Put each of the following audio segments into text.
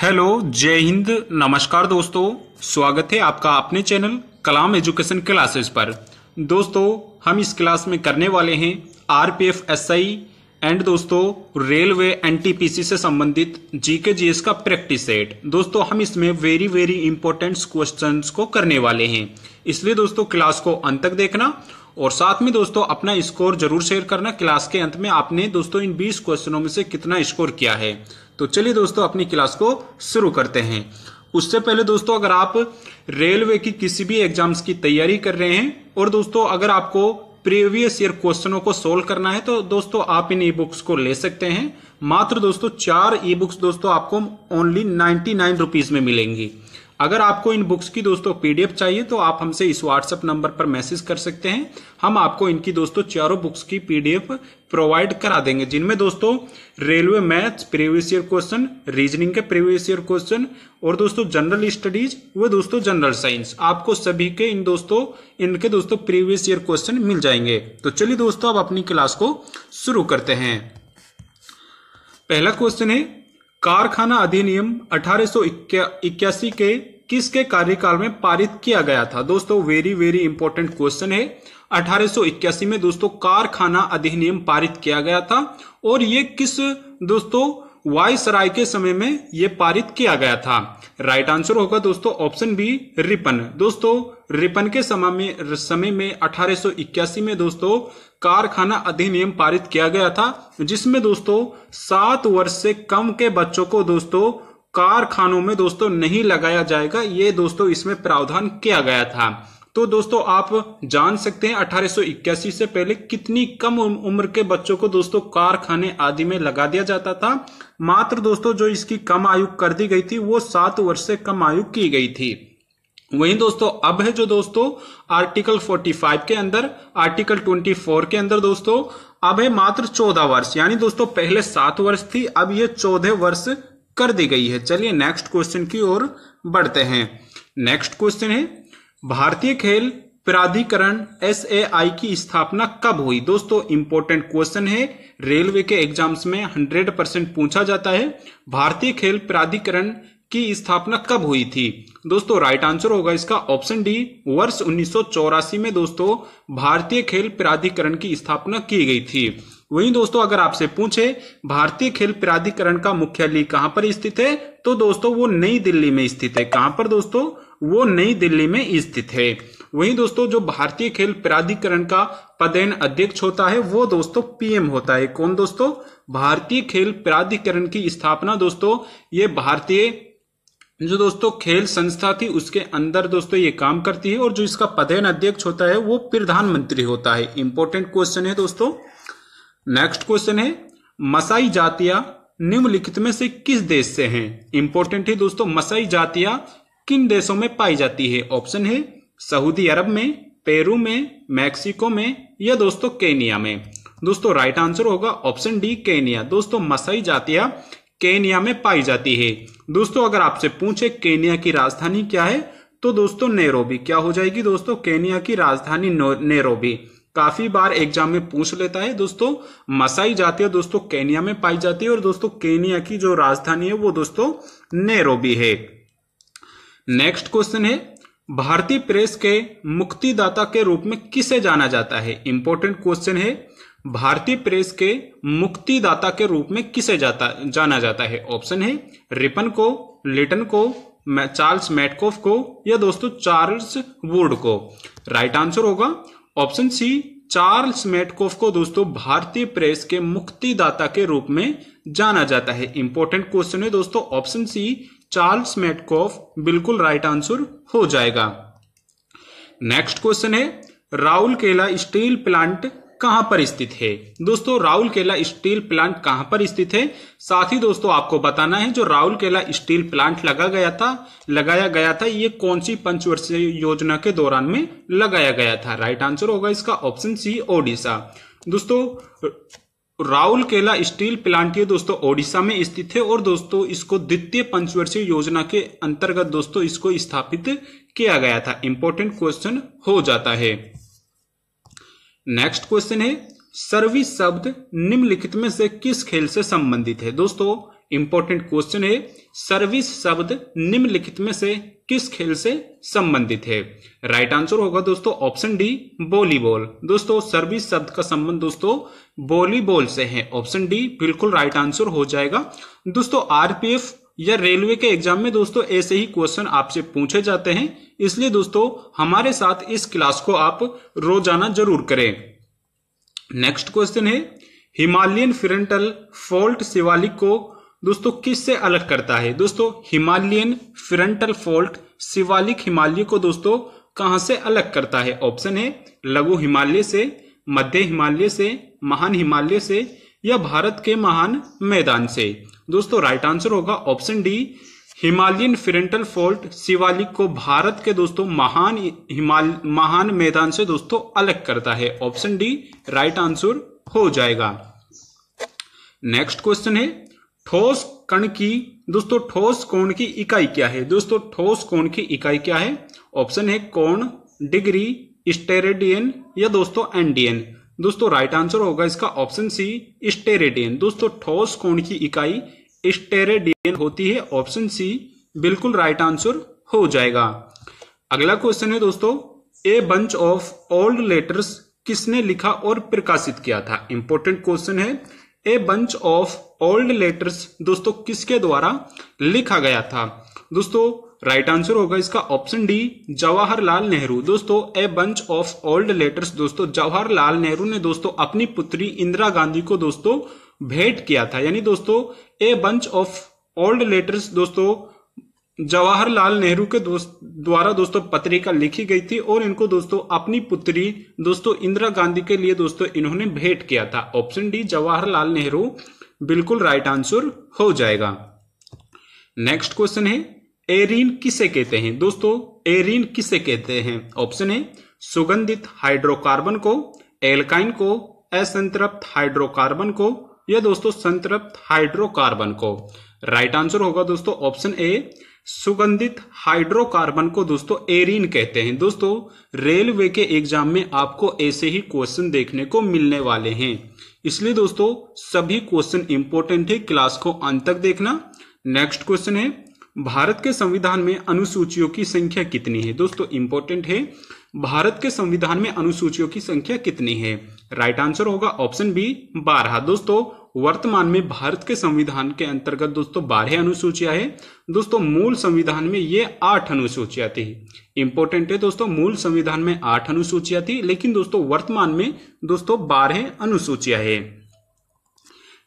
Hello, जय हिंद, नमस्कार दोस्तों। स्वागत है आपका अपने चैनल कलाम एजुकेशन क्लासेस पर। दोस्तों, हम इस क्लास में करने वाले हैं आरपीएफ एसआई एंड दोस्तों रेलवे एनटीपीसी से संबंधित जीके जीएस का प्रैक्टिस सेट। दोस्तों, हम इसमें वेरी इंपॉर्टेंट क्वेश्चंस को करने वाले हैं, इसलिए दोस्तों क्लास को अंत तक देखना और साथ में दोस्तों अपना स्कोर जरूर शेयर करना। क्लास के अंत में आपने दोस्तों इन 20 क्वेश्चनों में से कितना स्कोर किया है। तो चलिए दोस्तों अपनी क्लास को शुरू करते हैं। उससे पहले दोस्तों, अगर आप रेलवे की किसी भी एग्जाम्स की तैयारी कर रहे हैं और दोस्तों अगर आपको प्रीवियस ईयर क्वेश्चनों को सोल्व करना है तो दोस्तों आप इन ई बुक्स को ले सकते हैं। मात्र दोस्तों 4 ई बुक्स दोस्तों आपको ओनली 99 रुपीज में मिलेंगी। अगर आपको इन बुक्स की दोस्तों पीडीएफ चाहिए तो आप हमसे इस व्हाट्सएप नंबर पर मैसेज कर सकते हैं। हम आपको इनकी दोस्तों चारों बुक्स की पीडीएफ प्रोवाइड करा देंगे, जिनमें दोस्तों railway maths previous year question, reasoning के प्रीवियस ईयर क्वेश्चन और दोस्तों जनरल स्टडीज व दोस्तों जनरल साइंस, आपको सभी के इनके दोस्तों प्रीवियस ईयर क्वेश्चन मिल जाएंगे। तो चलिए दोस्तों अब अपनी क्लास को शुरू करते हैं। पहला क्वेश्चन है, कारखाना अधिनियम 1881 के किसके कार्यकाल में पारित किया गया था। दोस्तों वेरी इंपॉर्टेंट क्वेश्चन है। 1881 में दोस्तों कारखाना अधिनियम पारित किया गया था और ये किस दोस्तों वायसराय के समय में ये पारित किया गया था। राइट आंसर होगा दोस्तों ऑप्शन बी, रिपन। दोस्तों रिपन के समय में 1881 में दोस्तों कारखाना अधिनियम पारित किया गया था, जिसमें दोस्तों 7 वर्ष से कम के बच्चों को दोस्तों कारखानों में दोस्तों नहीं लगाया जाएगा, ये दोस्तों इसमें प्रावधान किया गया था। तो दोस्तों आप जान सकते हैं 1881 से पहले कितनी कम उम्र के बच्चों को दोस्तों कारखाने आदि में लगा दिया जाता था। मात्र दोस्तों जो इसकी कम आयु कर दी गई थी वो 7 वर्ष से कम आयु की गई थी। वहीं दोस्तों अब है जो दोस्तों आर्टिकल 45 के अंदर, आर्टिकल 24 के अंदर दोस्तों अब है मात्र 14 वर्ष, यानी दोस्तों पहले 7 वर्ष थी, अब ये 14 वर्ष कर दी गई है। चलिए नेक्स्ट क्वेश्चन की ओर बढ़ते हैं। नेक्स्ट क्वेश्चन है, भारतीय खेल प्राधिकरण एसएआई की स्थापना कब हुई। दोस्तों इंपॉर्टेंट क्वेश्चन है, रेलवे के एग्जाम्स में 100% पूछा जाता है। भारतीय खेल प्राधिकरण की स्थापना कब हुई थी। दोस्तों राइट आंसर होगा इसका ऑप्शन डी, वर्ष 1984 में दोस्तों भारतीय खेल प्राधिकरण की स्थापना की गई थी। वहीं दोस्तों अगर आपसे पूछे भारतीय खेल प्राधिकरण का मुख्यालय कहां पर स्थित है, तो दोस्तों वो नई दिल्ली में स्थित है। कहां पर दोस्तों, वो नई दिल्ली में स्थित है। वहीं दोस्तों जो भारतीय खेल प्राधिकरण का पदेन अध्यक्ष होता है वो दोस्तों पीएम होता है। कौन दोस्तों, भारतीय खेल प्राधिकरण की स्थापना दोस्तों ये भारतीय जो दोस्तों खेल संस्था थी उसके अंदर दोस्तों ये काम करती है और जो इसका पदेन अध्यक्ष होता है वो प्रधानमंत्री होता है। इंपॉर्टेंट क्वेश्चन है दोस्तों। नेक्स्ट क्वेश्चन है, मसाई जातियां निम्नलिखित में से किस देश से हैं। इंपॉर्टेंट है दोस्तों, मसाई जातियां किन देशों में पाई जाती है। ऑप्शन है सऊदी अरब में, पेरू में, मैक्सिको में या दोस्तों केनिया में। दोस्तों राइट आंसर होगा ऑप्शन डी, केनिया। दोस्तों मसाई जातियां केनिया में पाई जाती है। दोस्तों अगर आपसे पूछे केनिया की राजधानी क्या है, तो दोस्तों नैरोबी। क्या हो जाएगी दोस्तों, केनिया की राजधानी नैरोबी। काफी बार एग्जाम में पूछ लेता है दोस्तों, मसाई जातियां दोस्तों केनिया में पाई जाती है और दोस्तों केनिया की जो राजधानी है वो दोस्तों नैरोबी है। नेक्स्ट क्वेश्चन है, भारतीय प्रेस के मुक्तिदाता के रूप में किसे जाना जाता है। इंपॉर्टेंट क्वेश्चन है, भारतीय प्रेस के मुक्तिदाता के रूप में किसे जाना जाता है। ऑप्शन है रिपन को, लिटन को, चार्ल्स मैटकॉफ को या दोस्तों चार्ल्स वुड को। राइट आंसर होगा ऑप्शन सी, चार्ल्स मैटकॉफ को दोस्तों भारतीय प्रेस के मुक्तिदाता के रूप में जाना जाता है। इंपॉर्टेंट क्वेश्चन है दोस्तों ऑप्शन सी, चार्ल्स मैटकॉफ बिल्कुल राइट आंसर हो जाएगा। नेक्स्ट क्वेश्चन है, राउरकेला स्टील प्लांट कहां पर स्थित है। दोस्तों राउरकेला स्टील प्लांट कहां पर स्थित है, साथ ही दोस्तों आपको बताना है जो राउरकेला स्टील प्लांट लगाया गया था ये कौन सी पंचवर्षीय योजना के दौरान में लगाया गया था। राइट आंसर होगा इसका ऑप्शन सी, ओडिशा। दोस्तों राउरकेला स्टील प्लांट ये दोस्तों ओडिशा में स्थित है और दोस्तों इसको द्वितीय पंचवर्षीय योजना के अंतर्गत दोस्तों इसको स्थापित किया गया था। इंपॉर्टेंट क्वेश्चन हो जाता है। नेक्स्ट क्वेश्चन है, सर्विस शब्द निम्नलिखित में से किस खेल से संबंधित है। दोस्तों इंपॉर्टेंट क्वेश्चन है, सर्विस शब्द निम्नलिखित में से किस खेल से संबंधित है? राइट आंसर होगा दोस्तों ऑप्शन डी, वॉलीबॉल। दोस्तों सर्विस शब्द का संबंध दोस्तों वॉलीबॉल से है। ऑप्शन डी बिल्कुल राइट आंसर हो जाएगा। दोस्तों आरपीएफ या रेलवे के एग्जाम में दोस्तों ऐसे ही क्वेश्चन आपसे पूछे जाते हैं, इसलिए दोस्तों हमारे साथ इस क्लास को आप रोजाना जरूर करें। नेक्स्ट क्वेश्चन है, हिमालयन फ्रंटल फॉल्ट शिवालिक को दोस्तों किससे अलग करता है? दोस्तों Himalayan frontal fault Shivalik Himalaya को दोस्तों कहां से अलग करता है? ऑप्शन है लघु हिमालय से, मध्य हिमालय से, महान हिमालय से या भारत के महान मैदान से। दोस्तों राइट आंसर होगा option D, Himalayan frontal fault Shivalik को भारत के दोस्तों महान मैदान से दोस्तों अलग करता है। ऑप्शन डी राइट आंसर हो जाएगा। नेक्स्ट क्वेश्चन है, ठोस कण की दोस्तों ठोस कोण की इकाई क्या है? दोस्तों ठोस कोण की इकाई क्या है? ऑप्शन है कोण, डिग्री, स्टेरेडियन या दोस्तों एंडियन। दोस्तों राइट आंसर होगा इसका ऑप्शन सी, स्टेरेडियन। दोस्तों ठोस कोण की इकाई स्टेरेडियन होती है। ऑप्शन सी बिल्कुल राइट आंसर हो जाएगा। अगला क्वेश्चन है दोस्तों, a bunch of old letters किसने लिखा और प्रकाशित किया था? इंपॉर्टेंट क्वेश्चन है, a bunch of old letters दोस्तों किसके द्वारा लिखा गया था? दोस्तों राइट आंसर होगा इसका ऑप्शन डी, जवाहरलाल नेहरू। दोस्तों a bunch of old letters दोस्तों जवाहरलाल नेहरू ने दोस्तों अपनी पुत्री इंदिरा गांधी को दोस्तों भेंट किया था। यानी दोस्तों a bunch of old letters दोस्तों जवाहरलाल नेहरू के द्वारा दोस्तों पत्रिका लिखी गई थी और इनको दोस्तों अपनी पुत्री दोस्तों इंदिरा गांधी के लिए दोस्तों इन्होंने भेंट किया था। ऑप्शन डी जवाहरलाल नेहरू बिल्कुल राइट आंसर हो जाएगा। नेक्स्ट क्वेश्चन है, एरीन किसे कहते हैं? दोस्तों एरीन किसे कहते हैं? ऑप्शन है सुगंधित हाइड्रोकार्बन को, एल्काइन को, असंतृप्त हाइड्रोकार्बन को या दोस्तों संतृप्त हाइड्रोकार्बन को। राइट आंसर होगा दोस्तों ऑप्शन ए, सुगंधित हाइड्रोकार्बन को दोस्तों एरीन कहते हैं। दोस्तों रेलवे के एग्जाम में आपको ऐसे ही क्वेश्चन देखने को मिलने वाले हैं, इसलिए दोस्तों सभी क्वेश्चन इंपॉर्टेंट है, क्लास को अंत तक देखना। नेक्स्ट क्वेश्चन है, भारत के संविधान में अनुसूचियों की संख्या कितनी है? दोस्तों इंपॉर्टेंट है, भारत के संविधान में अनुसूचियों की संख्या कितनी है? राइट आंसर होगा ऑप्शन बी, 12। दोस्तों वर्तमान में भारत के संविधान के अंतर्गत दोस्तों 12 अनुसूचियां है। दोस्तों मूल संविधान में ये 8 अनुसूचियां थी। इंपॉर्टेंट है दोस्तों, मूल संविधान में 8 अनुसूचियां थी, लेकिन दोस्तों वर्तमान में दोस्तों 12 अनुसूचियां है।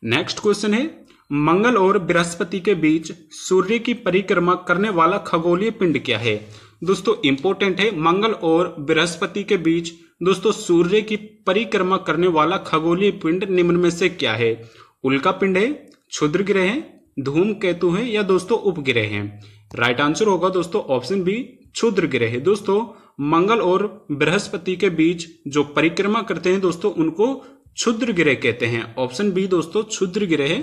नेक्स्ट क्वेश्चन है, मंगल और बृहस्पति के बीच सूर्य की परिक्रमा करने वाला खगोलीय पिंड क्या है? दोस्तों इंपॉर्टेंट है, मंगल और बृहस्पति के बीच दोस्तों सूर्य की परिक्रमा करने वाला खगोलीय पिंड निम्न में से क्या है? उल्का पिंड है, क्षुद्र ग्रह है, धूमकेतु है या दोस्तों उपग्रह है? राइट आंसर होगा दोस्तों ऑप्शन बी, क्षुद्र ग्रह है। दोस्तों मंगल और बृहस्पति के बीच जो परिक्रमा करते हैं दोस्तों उनको क्षुद्र ग्रह कहते हैं। ऑप्शन बी दोस्तों क्षुद्र ग्रह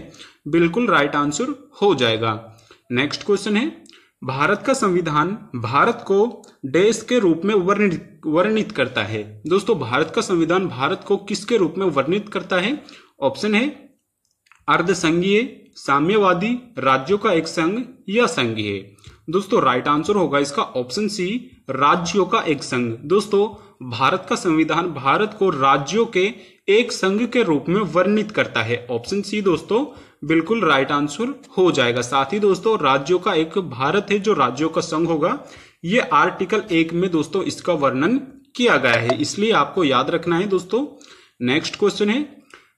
बिल्कुल राइट आंसर हो जाएगा। नेक्स्ट क्वेश्चन है, भारत का संविधान भारत को देश के रूप में वर्णित करता है? दोस्तों भारत का संविधान भारत को किसके रूप में वर्णित करता है? ऑप्शन है अर्धसंघीय, साम्यवादी, राज्यों का एक संघ या संघीय। दोस्तों राइट आंसर होगा इसका ऑप्शन सी, राज्यों का एक संघ। दोस्तों भारत का संविधान भारत को राज्यों के एक संघ के रूप में वर्णित करता है। ऑप्शन सी दोस्तों बिल्कुल राइट आंसर हो जाएगा। साथ ही दोस्तों राज्यों का एक भारत है जो राज्यों का संघ होगा, ये आर्टिकल 1 में दोस्तों इसका वर्णन किया गया है, इसलिए आपको याद रखना है दोस्तों। नेक्स्ट क्वेश्चन है,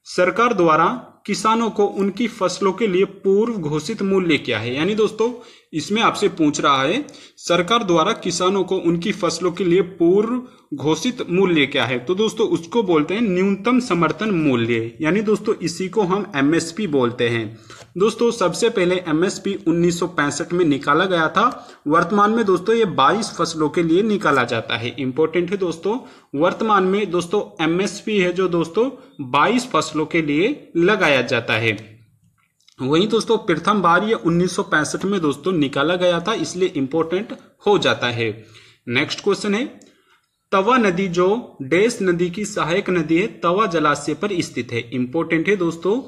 सरकार द्वारा किसानों को उनकी फसलों के लिए पूर्व घोषित मूल्य क्या है? यानी दोस्तों इसमें आपसे पूछ रहा है सरकार द्वारा किसानों को उनकी फसलों के लिए पूर्व घोषित मूल्य क्या है? तो दोस्तों उसको बोलते हैं न्यूनतम समर्थन मूल्य, यानी दोस्तों इसी को हम एमएसपी बोलते हैं। दोस्तों सबसे पहले एमएसपी 1965 में निकाला गया था। वर्तमान में दोस्तों ये 22 फसलों के लिए निकाला जाता है। इंपॉर्टेंट है दोस्तों, वर्तमान में दोस्तों एमएसपी है जो दोस्तों 22 फसलों के लिए लगाया जाता है। वहीं दोस्तों प्रथम बार ये 1965 में दोस्तों निकाला गया था, इसलिए इंपॉर्टेंट हो जाता है। नेक्स्ट क्वेश्चन है, तवा नदी जो देश नदी की सहायक नदी है तवा जलाशय पर स्थित है। इंपॉर्टेंट है दोस्तों,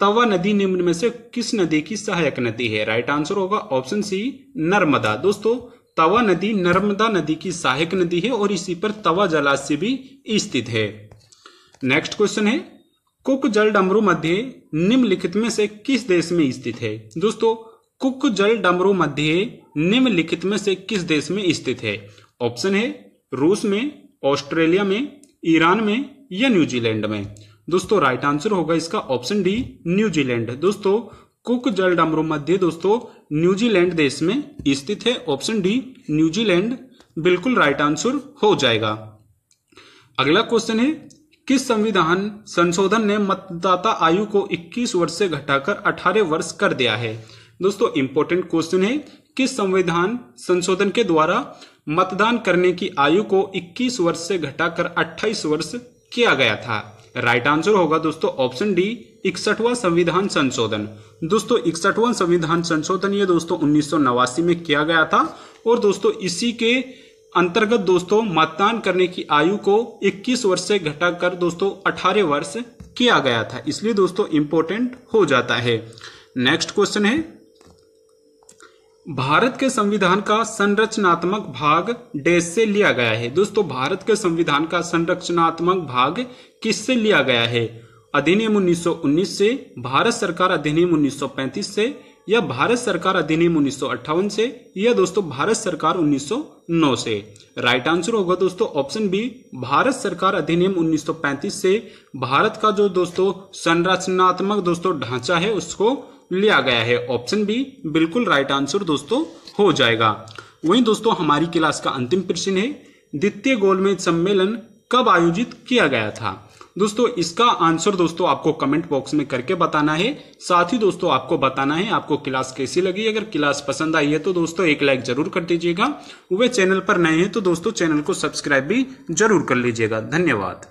तवा नदी निम्न में से किस नदी की सहायक नदी है? राइट आंसर होगा ऑप्शन सी नर्मदा। दोस्तों तवा नदी नर्मदा नदी की सहायक नदी है और इसी पर तवा जलाशय भी स्थित है। नेक्स्ट क्वेश्चन है कुक जल डमरू मध्य निम्नलिखित में से किस देश में स्थित है? दोस्तों कुक जल डमरू मध्य निम्नलिखित में से किस देश में स्थित है? ऑप्शन है रूस में, ऑस्ट्रेलिया में, ईरान में या न्यूजीलैंड में। दोस्तों राइट आंसर होगा इसका ऑप्शन डी न्यूजीलैंड। दोस्तों कुक जल डमरू मध्य दोस्तों न्यूजीलैंड देश में स्थित है। ऑप्शन डी न्यूजीलैंड बिल्कुल राइट आंसर हो जाएगा। अगला क्वेश्चन है किस संविधान संशोधन ने मतदाता आयु को 21 वर्ष से घटाकर 18 वर्ष कर दिया है? दोस्तों इंपॉर्टेंट क्वेश्चन है किस संविधान संशोधन के द्वारा मतदान करने की आयु को 21 वर्ष से घटाकर 28 वर्ष किया गया था? राइट आंसर होगा दोस्तों ऑप्शन डी 61वां संविधान संशोधन। दोस्तों 61वां संविधान संशोधन ये दोस्तों 1989 में किया गया था और दोस्तों इसी के अंतर्गत दोस्तों मतदान करने की आयु को 21 वर्ष से घटाकर दोस्तों 18 वर्ष किया गया था, इसलिए दोस्तों इंपॉर्टेंट हो जाता है। नेक्स्ट क्वेश्चन है भारत के संविधान का संरचनात्मक भाग डैश से लिया गया है? दोस्तों भारत के संविधान का संरचनात्मक भाग किससे लिया गया है? अधिनियम 1919 से, भारत सरकार अधिनियम 1935 से या भारत सरकार अधिनियम 1958 से या दोस्तों भारत सरकार 1909 से। राइट आंसर होगा दोस्तों ऑप्शन बी भारत सरकार अधिनियम 1935 से भारत का जो दोस्तों संरचनात्मक दोस्तों ढांचा है उसको लिया गया है। ऑप्शन बी बिल्कुल राइट आंसर दोस्तों हो जाएगा। वहीं दोस्तों हमारी क्लास का अंतिम प्रश्न है द्वितीय गोलमेज सम्मेलन कब आयोजित किया गया था? दोस्तों इसका आंसर दोस्तों आपको कमेंट बॉक्स में करके बताना है। साथ ही दोस्तों आपको बताना है आपको क्लास कैसी लगी। अगर क्लास पसंद आई है तो दोस्तों एक लाइक जरूर कर दीजिएगा। वे चैनल पर नए हैं तो दोस्तों चैनल को सब्सक्राइब भी जरूर कर लीजिएगा। धन्यवाद।